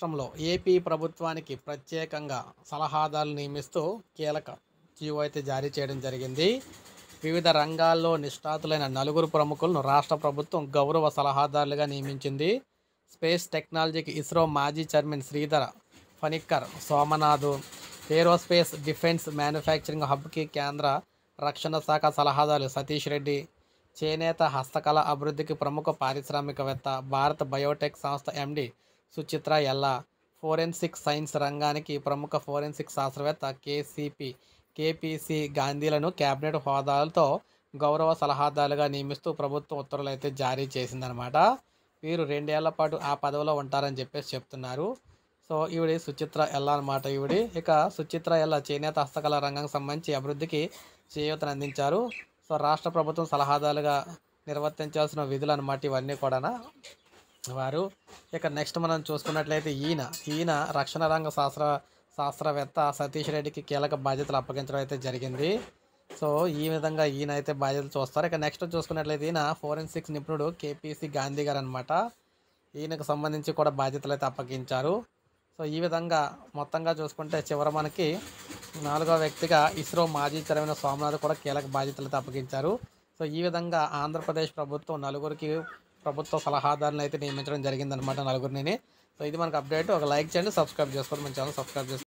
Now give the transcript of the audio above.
రాష్ట్రంలో ఏపీ ప్రభుత్వానికి ప్రత్యేకంగా సలహాదారులు నియమిస్తూ కీలక జీవో అయితే జారీ చేయడం జరిగింది. వివిధ రంగాల్లో నిష్ణాతులైన నలుగురు ప్రముఖులను రాష్ట్ర ప్రభుత్వం గౌరవ సలహాదారులుగా నియమించింది. స్పేస్ టెక్నాలజీకి ఇస్రో మాజీ chairman Sreedhara Panicker Somanath, aerospace defence manufacturing హబ్కి కేంద్ర రక్షణ శాఖ సలహాదారు సతీష్ రెడ్డి, చేనేత హస్తకళ అభివృద్ధికి ప్రముఖ పారిశ్రామికవేత్త, భారత బయోటెక్ సంస్థ ఎండి సుచిత్ర ఎల్లా, ఫోరెన్సిక్ సైన్స్ రంగానికి ప్రముఖ ఫోరెన్సిక్ శాస్త్రవేత్త కేపీసీ గాంధీలను కేబినెట్ హోదాలతో గౌరవ సలహాదారులుగా నియమిస్తూ ప్రభుత్వం ఉత్తర్వులు అయితే జారీ చేసిందనమాట. వీరు 2 ఏళ్ల పాటు ఆ పదవిలో ఉంటారని చెప్పేసి చెప్తున్నారు. సో ఈవిడి సుచిత్ర ఎల్లా అనమాట. ఇక సుచిత్ర ఎల్లా చేనేత హస్తకళ రంగానికి సంబంధించి అభివృద్ధికి చేయూతను అందించారు. సో రాష్ట్ర ప్రభుత్వం సలహాదారులుగా నిర్వర్తించాల్సిన విధులు అనమాట ఇవన్నీ కూడా వారు. ఇక నెక్స్ట్ మనం చూసుకున్నట్లయితే ఈయన రక్షణ రంగ శాస్త్రవేత్త సతీష్ రెడ్డికి కీలక బాధ్యతలు అప్పగించడం అయితే జరిగింది. సో ఈ విధంగా ఈయన అయితే బాధ్యతలు చూస్తారు. ఇక నెక్స్ట్ చూసుకున్నట్లయితే ఈయన ఫోరెన్సిక్స్ నిపుణుడు కేపీసీ గాంధీ గారు అనమాట. ఈయనకు సంబంధించి కూడా బాధ్యతలు అయితే అప్పగించారు. సో ఈ విధంగా మొత్తంగా చూసుకుంటే చివర మనకి 4వ వ్యక్తిగా ఇస్రో మాజీ చైర్మన్ సోమనాథ్ కూడా కీలక బాధ్యతలతో అప్పగించారు. సో ఈ విధంగా ఆంధ్రప్రదేశ్ ప్రభుత్వం నలుగురికి ప్రభుత్వ సలహాదారులను అయితే నియమించడం జరిగిందనమాట, నలుగురిని. సో ఇది మనకు అప్డేట్. ఒక లైక్ చేయండి, సబ్స్క్రైబ్ చేసుకోండి, మన ఛానల్ సబ్స్క్రైబ్ చేసుకోండి.